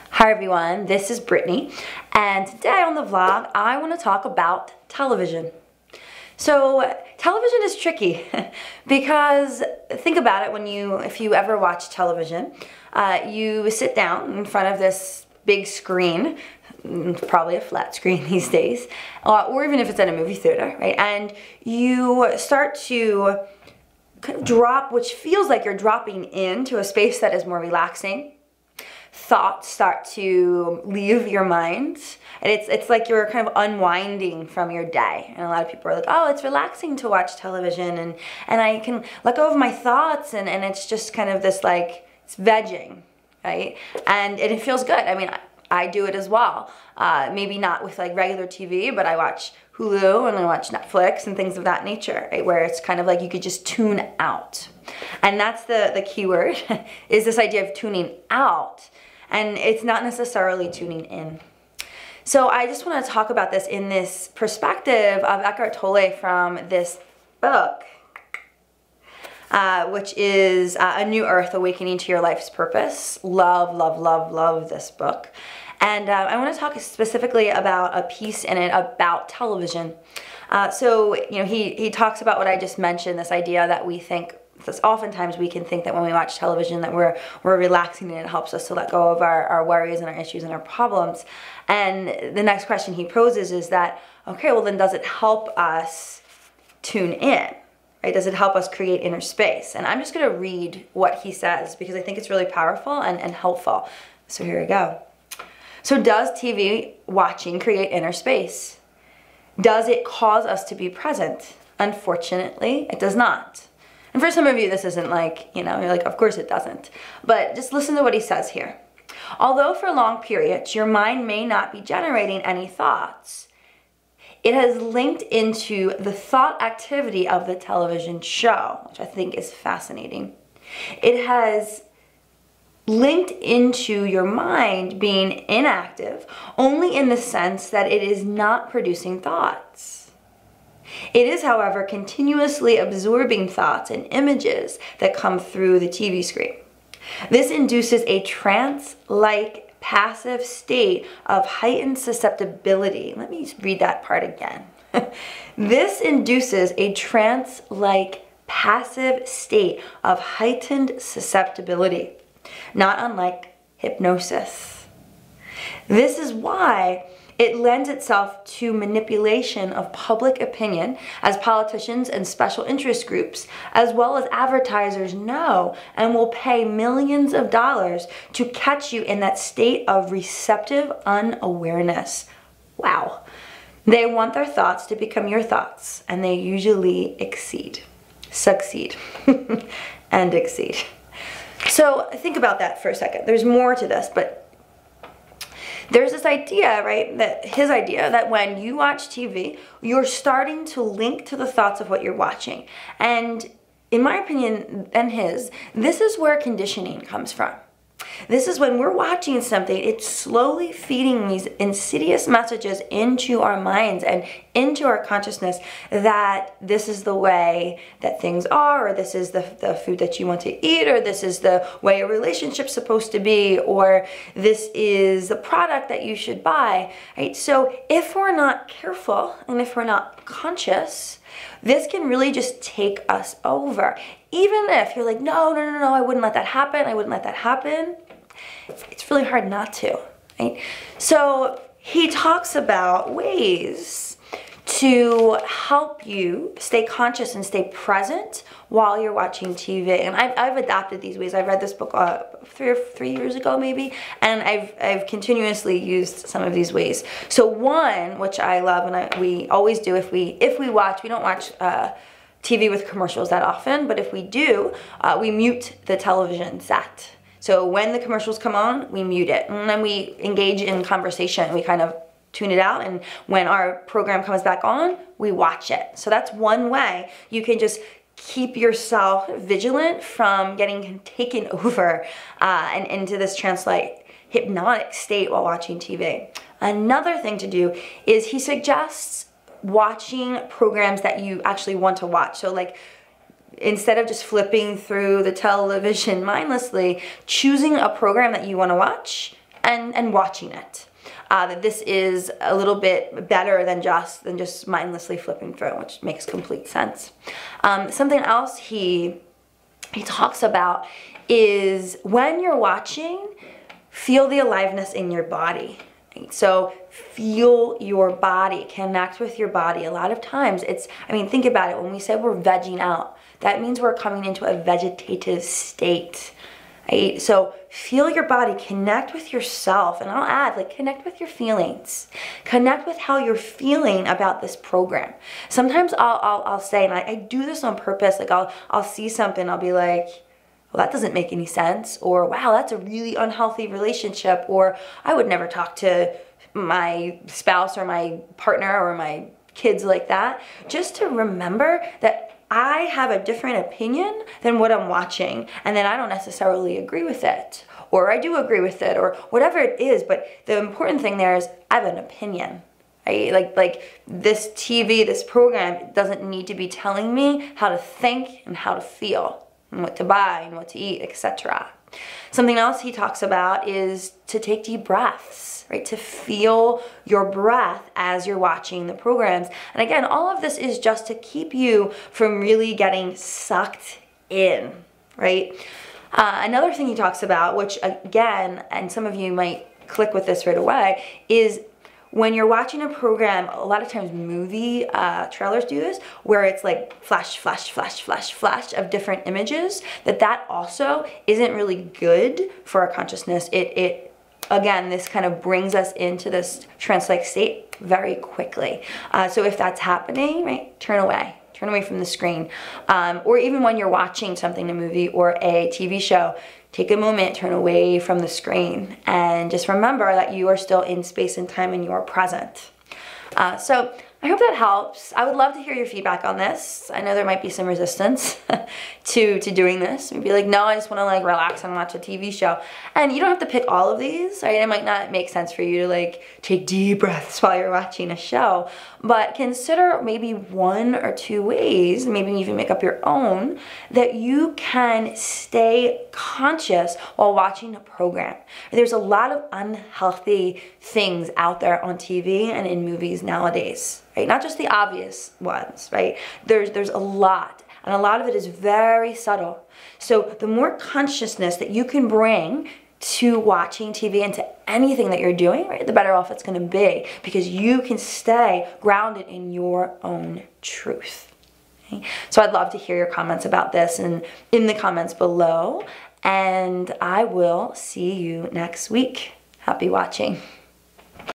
Hi everyone, this is Brittany, and today on the vlog I want to talk about television. So television is tricky because think about it, if you ever watch television, you sit down in front of this big screen, probably a flat screen these days, or even if it's at a movie theater, right? And you start to kind of drop, which feels like you're dropping into a space that is more relaxing. Thoughts start to leave your mind, and it's like you're kind of unwinding from your day. And a lot of people are like, oh, it's relaxing to watch television, and I can let go of my thoughts, and it's just kind of this, like, it's vegging, right? And it feels good. I mean, I do it as well. Maybe not with like regular TV, but I watch Hulu and I watch Netflix and things of that nature, right? Where it's kind of like you could just tune out. And that's the key word, is this idea of tuning out. And it's not necessarily tuning in. So I just want to talk about this in this perspective of Eckhart Tolle from this book, which is A New Earth, Awakening to Your Life's Purpose. Love, love, love, love this book. And I want to talk specifically about a piece in it about television. So, you know, he talks about what I just mentioned, this idea that we think, oftentimes we can think that when we watch television that we're relaxing and it helps us to let go of our worries and our issues and our problems. And the next question he poses is that, okay, well then does it help us tune in? Right? Does it help us create inner space? And I'm just going to read what he says because I think it's really powerful and helpful. So here we go. So does TV watching create inner space? Does it cause us to be present? Unfortunately, it does not. And for some of you, this isn't like, you know, you're like, of course it doesn't. But just listen to what he says here. Although for long periods, your mind may not be generating any thoughts, it has linked into the thought activity of the television show, which I think is fascinating. It has linked into your mind being inactive only in the sense that it is not producing thoughts. It is, however, continuously absorbing thoughts and images that come through the TV screen. This induces a trance-like passive state of heightened susceptibility. Let me read that part again. This induces a trance-like passive state of heightened susceptibility, not unlike hypnosis. This is why it lends itself to manipulation of public opinion, as politicians and special interest groups, as well as advertisers know and will pay millions of dollars to catch you in that state of receptive unawareness. Wow. They want their thoughts to become your thoughts, and they usually succeed, and exceed. So think about that for a second. There's more to this, but there's this idea, right, his idea that when you watch TV, you're starting to link to the thoughts of what you're watching. And in my opinion, and his, this is where conditioning comes from. This is when we're watching something, it's slowly feeding these insidious messages into our minds and into our consciousness that this is the way that things are, or this is the food that you want to eat, or this is the way a relationship's supposed to be, or this is the product that you should buy, right? So if we're not careful and if we're not conscious, this can really just take us over. Even if you're like, no, I wouldn't let that happen, it's really hard not to, right? So he talks about ways to help you stay conscious and stay present while you're watching TV. And I've adopted these ways. I read this book 3 years ago maybe, and I've continuously used some of these ways. So one, which I love, and we always do if we watch, we don't watch TV with commercials that often, but if we do, we mute the television set. So when the commercials come on, we mute it, and then we engage in conversation. We kind of tune it out, and when our program comes back on, we watch it. So that's one way you can just keep yourself vigilant from getting taken over and into this trance-like hypnotic state while watching TV. Another thing to do is he suggests watching programs that you actually want to watch. So like, instead of just flipping through the television mindlessly, choosing a program that you want to watch and watching it. That this is a little bit better than just mindlessly flipping through, which makes complete sense. Something else he talks about is when you're watching, feel the aliveness in your body. So feel your body, connect with your body. A lot of times think about it, when we say we're vegging out, that means we're coming into a vegetative state, right? So feel your body, connect with yourself, and I'll add, like, connect with your feelings. Connect with how you're feeling about this program. Sometimes I'll say, and I do this on purpose, like I'll see something, I'll be like, well, that doesn't make any sense, or wow, that's a really unhealthy relationship, or I would never talk to my spouse or my partner or my kids like that. Just to remember that I have a different opinion than what I'm watching, and then I don't necessarily agree with it, or I do agree with it, or whatever it is. But the important thing there is I have an opinion. Right? Like this TV, this program doesn't need to be telling me how to think and how to feel, and what to buy and what to eat, etc. Something else he talks about is to take deep breaths, right? To feel your breath as you're watching the programs. And again, all of this is just to keep you from really getting sucked in, right? Another thing he talks about, which again, and some of you might click with this right away, is when you're watching a program, a lot of times movie trailers do this, where it's like flash, flash, flash, flash, flash of different images, that also isn't really good for our consciousness. Again, this kind of brings us into this trance-like state very quickly. So if that's happening, right, turn away from the screen. Or even when you're watching something, a movie or a TV show, take a moment, turn away from the screen, and just remember that you are still in space and time and you are present. So I hope that helps. I would love to hear your feedback on this. I know there might be some resistance to doing this. Maybe like, no, I just want to like relax and watch a TV show. And you don't have to pick all of these, right? It might not make sense for you to like take deep breaths while you're watching a show, but consider maybe 1 or 2 ways, maybe even make up your own, that you can stay conscious while watching a program. There's a lot of unhealthy things out there on TV and in movies nowadays. Right? Not just the obvious ones, right? There's a lot, and a lot of it is very subtle. So the more consciousness that you can bring to watching TV and to anything that you're doing, right, the better off it's going to be, because you can stay grounded in your own truth. Okay? So I'd love to hear your comments about this in the comments below, and I will see you next week. Happy watching.